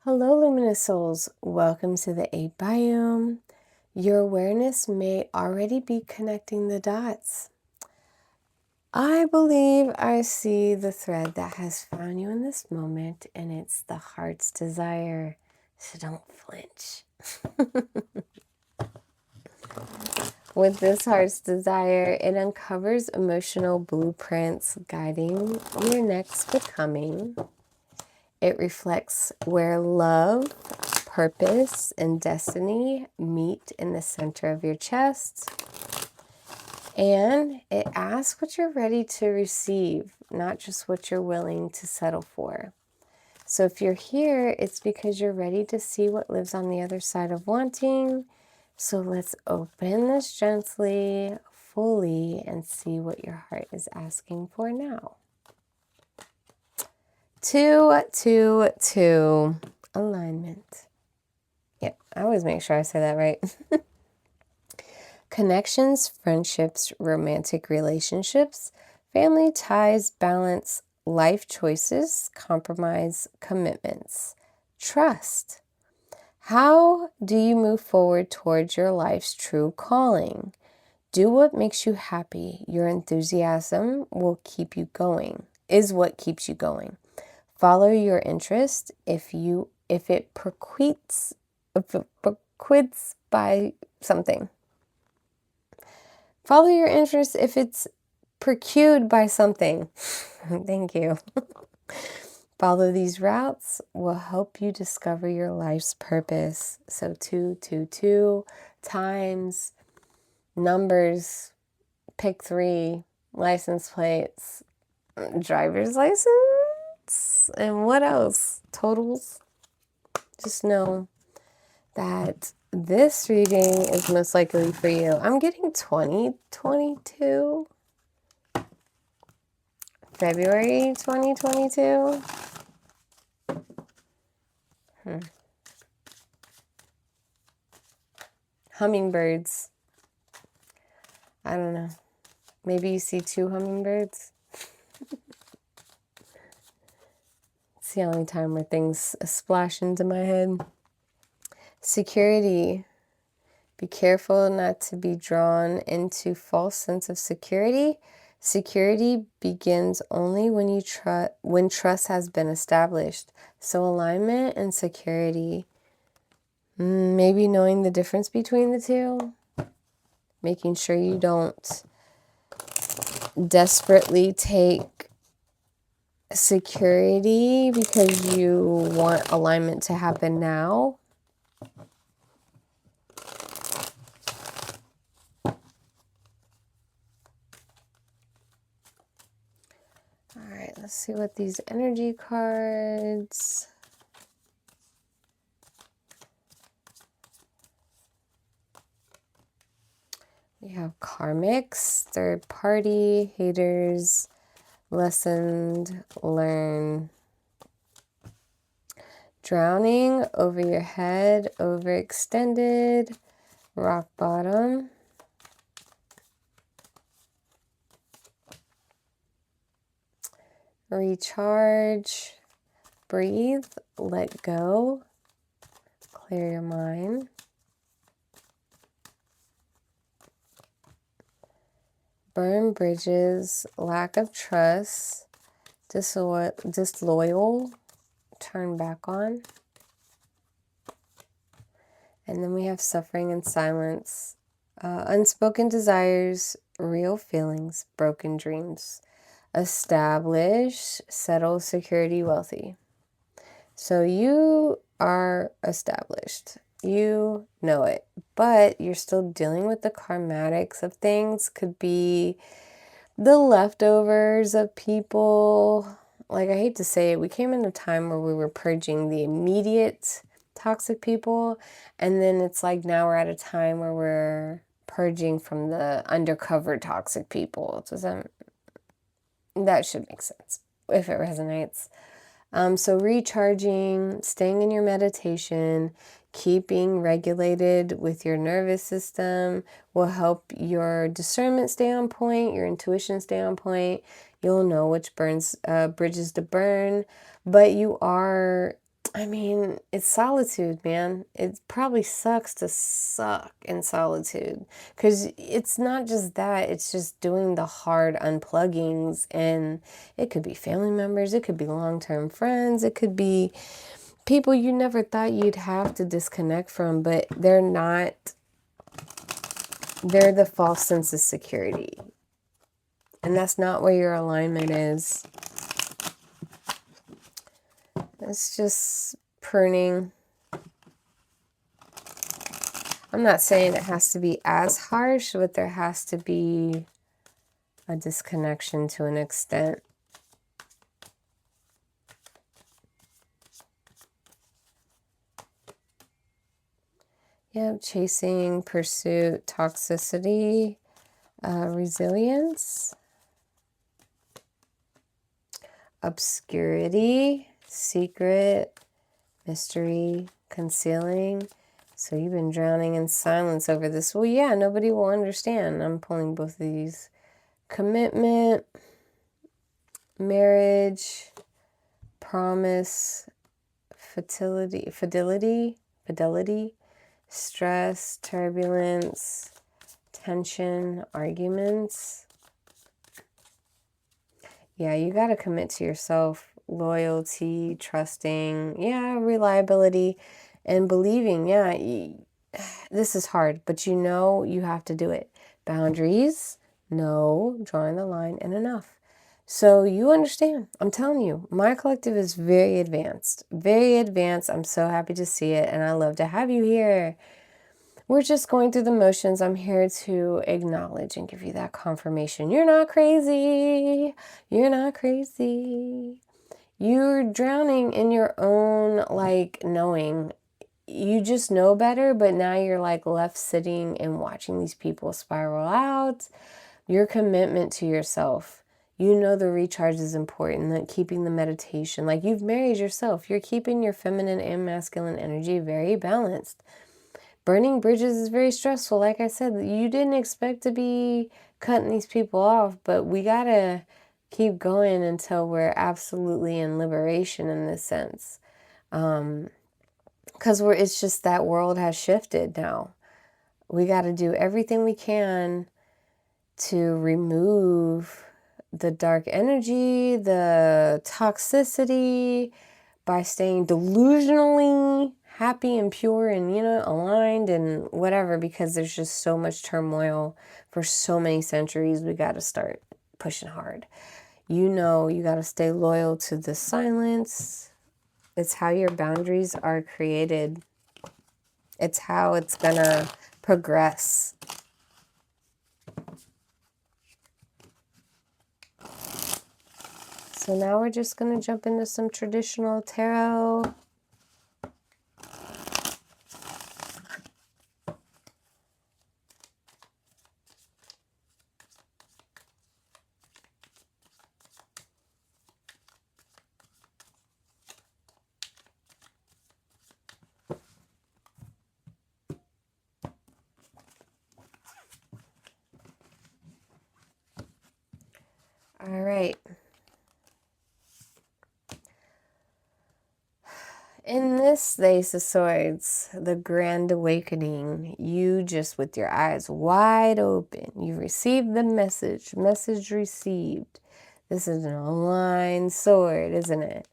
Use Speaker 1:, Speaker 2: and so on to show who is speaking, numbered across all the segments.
Speaker 1: Hello, luminous souls. Welcome to the 8 biome. Your awareness may already be connecting the dots. I believe I see the thread that has found you in this moment, and it's the heart's desire. So don't flinch. With this heart's desire, it uncovers emotional blueprints guiding your next becoming. It reflects where love, purpose, and destiny meet in the center of your chest. And it asks what you're ready to receive, not just what you're willing to settle for. So if you're here, it's because you're ready to see what lives on the other side of wanting. So let's open this gently, fully, and see what your heart is asking for now. 222 alignment. Yep, I always make sure I say that right. Connections, friendships, romantic relationships, family ties, balance, life choices, compromise, commitments, trust. How do you move forward towards your life's true calling? Do what makes you happy. Your enthusiasm will keep you going, is what keeps you going. Follow your interest if it bequeaths by something. Follow your interest if it's procured by something. Thank you. Follow these routes will help you discover your life's purpose. So 222 times, numbers, pick 3, license plates, driver's license, and what else? Totals. Just know that this reading is most likely for you. I'm getting 2022. February 2022. Hummingbirds. I don't know. Maybe you see 2 hummingbirds. It's the only time where things splash into my head. Security. Be careful not to be drawn into false sense of security. Security begins only when trust has been established. So alignment and security. Maybe knowing the difference between the two. Making sure you don't desperately take security because you want alignment to happen now. All right, let's see what these energy cards. We have karmics, third party, haters, lessened, learn. Drowning, over your head, overextended, rock bottom. Recharge, breathe, let go, clear your mind. Burn bridges, lack of trust, disloyal, turn back on. And then we have suffering and silence, unspoken desires, real feelings, broken dreams. Establish, settle, security, wealthy. So you are established. You know it, but you're still dealing with the karmatics of things. Could be the leftovers of people. Like, I hate to say it, we came in a time where we were purging the immediate toxic people, and then it's like now we're at a time where we're purging from the undercover toxic people. That should make sense if it resonates. So recharging, staying in your meditation, keeping regulated with your nervous system will help your discernment stay on point, your intuition stay on point. You'll know which bridges to burn, but you are I mean, it's solitude, man. It probably sucks to suck in solitude because it's not just that, it's just doing the hard unpluggings. And it could be family members, it could be long term friends, it could be people you never thought you'd have to disconnect from, but they're not, they're the false sense of security. And that's not where your alignment is. It's just pruning. I'm not saying it has to be as harsh, but there has to be a disconnection to an extent. Yeah, chasing, pursuit, toxicity, resilience, obscurity, secret, mystery, concealing. So you've been drowning in silence over this. Well, yeah, nobody will understand. I'm pulling both of these. Commitment, marriage, promise, fidelity, stress, turbulence, tension, arguments. Yeah, you got to commit to yourself. Loyalty, trusting, yeah, reliability, and believing. Yeah, this is hard, but you know you have to do it. Boundaries, no, drawing the line, and enough. So you understand. I'm telling you, my collective is very advanced. Very advanced. I'm so happy to see it, and I love to have you here. We're just going through the motions. I'm here to acknowledge and give you that confirmation. You're not crazy. You're not crazy. You're drowning in your own, like, knowing. You just know better, but now you're, like, left sitting and watching these people spiral out. Your commitment to yourself. You know the recharge is important, that keeping the meditation. Like, you've married yourself. You're keeping your feminine and masculine energy very balanced. Burning bridges is very stressful. Like I said, you didn't expect to be cutting these people off, but we gotta keep going until we're absolutely in liberation in this sense. Because it's just that world has shifted now. We gotta do everything we can to remove the dark energy, the toxicity, by staying delusionally happy and pure and, you know, aligned and whatever, because there's just so much turmoil for so many centuries. We got to start pushing hard. You know, you got to stay loyal to the silence. It's how your boundaries are created. It's how it's gonna progress. So now we're just gonna jump into some traditional tarot. All right. In this Ace of Swords, the Grand Awakening, you just with your eyes wide open, you received the message received. This is an aligned sword, isn't it?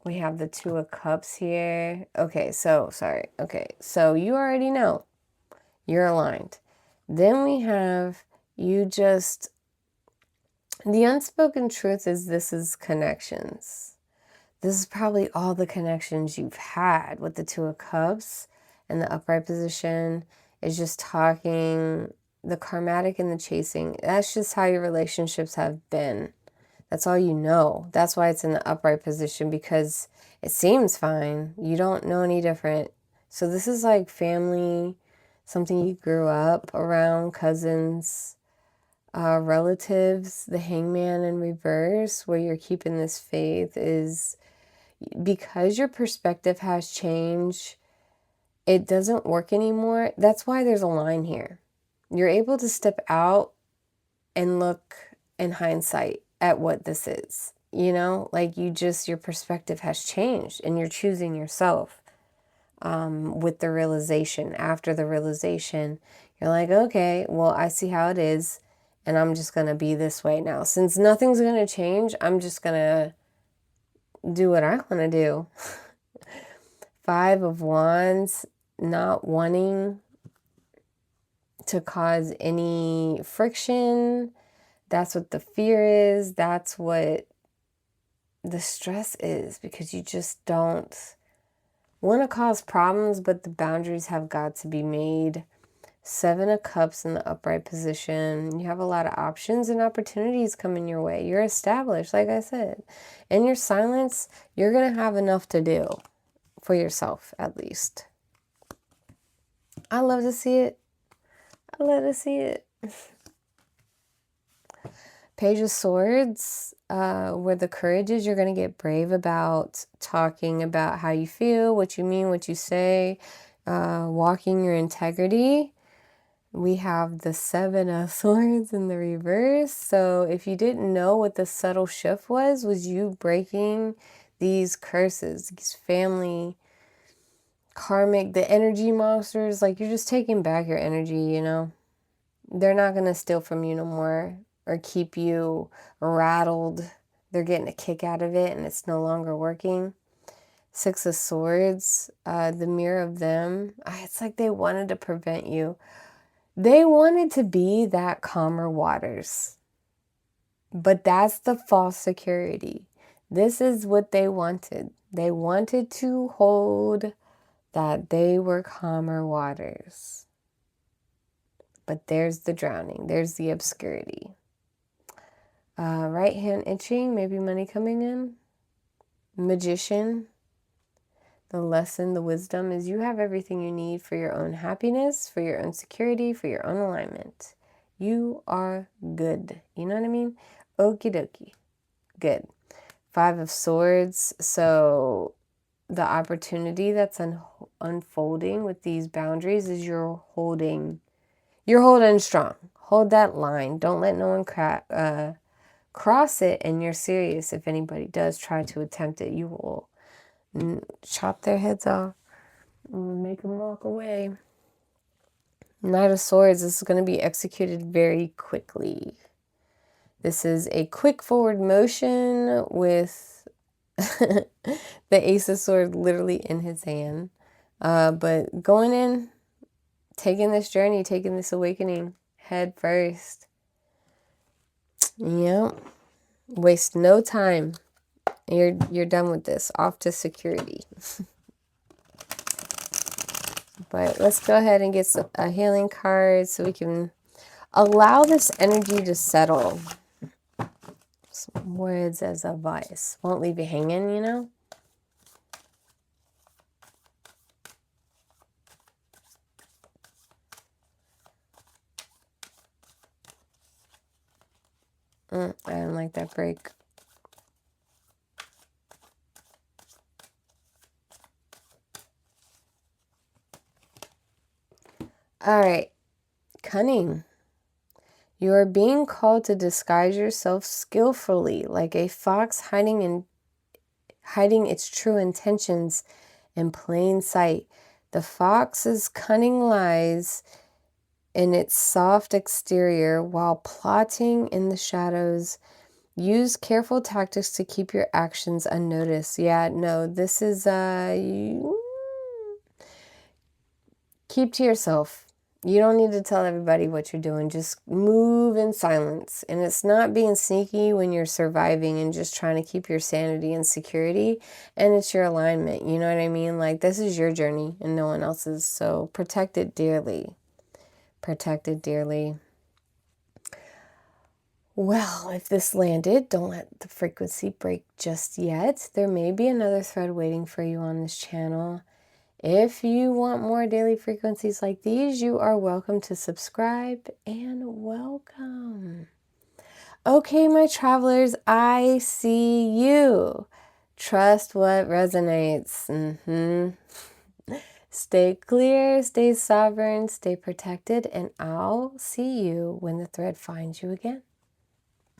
Speaker 1: We have the Two of Cups here. Okay, so, sorry. Okay, so you already know. You're aligned. Then we have you just... The unspoken truth is this is connections. This is probably all the connections you've had with the Two of Cups and the upright position. Is just talking, the karmatic and the chasing. That's just how your relationships have been. That's all you know. That's why it's in the upright position, because it seems fine. You don't know any different. So this is like family, something you grew up around, cousins, relatives. The Hangman in reverse, where you're keeping this faith, is because your perspective has changed. It doesn't work anymore. That's why there's a line here. You're able to step out and look in hindsight at what this is. You know, like your perspective has changed and you're choosing yourself with the realization. After the realization, you're like, okay, well, I see how it is and I'm just going to be this way now. Since nothing's going to change, I'm just going to do what I want to do. 5 of Wands, not wanting to cause any friction. That's what the fear is. That's what the stress is, because you just don't want to cause problems, but the boundaries have got to be made. 7 of Cups in the upright position. You have a lot of options and opportunities coming your way. You're established, like I said. In your silence, you're going to have enough to do for yourself, at least. I love to see it. I love to see it. Page of Swords, where the courage is, you're going to get brave about talking about how you feel, what you mean, what you say, walking your integrity. We have the 7 of Swords in the reverse. So if you didn't know what the subtle shift was you breaking these curses, these family, karmic, the energy monsters. Like, you're just taking back your energy, you know. They're not going to steal from you no more or keep you rattled. They're getting a kick out of it and it's no longer working. 6 of Swords, the mirror of them. It's like they wanted to prevent you. They wanted to be that calmer waters. But that's the false security. This is what they wanted. They wanted to hold that they were calmer waters. But there's the drowning. There's the obscurity. Right hand itching, maybe money coming in. Magician. The lesson, the wisdom is you have everything you need for your own happiness, for your own security, for your own alignment. You are good. You know what I mean? Okie dokie. Good. 5 of Swords. So the opportunity that's unfolding with these boundaries is you're holding strong. Hold that line. Don't let no one cross it, and you're serious. If anybody does try to attempt it, you will chop their heads off and make them walk away. Knight of Swords, this is going to be executed very quickly. This is a quick forward motion with the Ace of Swords literally in his hand. But going in, taking this journey, taking this awakening head first. Yep. Waste no time. You're done with this. Off to security. But let's go ahead and get a healing card so we can allow this energy to settle. Some words as advice. Won't leave you hanging, you know? I don't like that break. All right. Cunning. You are being called to disguise yourself skillfully, like a fox hiding its true intentions in plain sight. The fox's cunning lies in its soft exterior while plotting in the shadows. Use careful tactics to keep your actions unnoticed. Yeah, no, this is keep to yourself. You don't need to tell everybody what you're doing. Just move in silence. And it's not being sneaky when you're surviving and just trying to keep your sanity and security. And it's your alignment. You know what I mean? Like, this is your journey and no one else's. So protect it dearly. Protect it dearly. Well, if this landed, don't let the frequency break just yet. There may be another thread waiting for you on this channel. If you want more daily frequencies like these, you are welcome to subscribe, and welcome. Okay, my travelers, I see you. Trust what resonates. Stay clear, stay sovereign, stay protected, and I'll see you when the thread finds you again.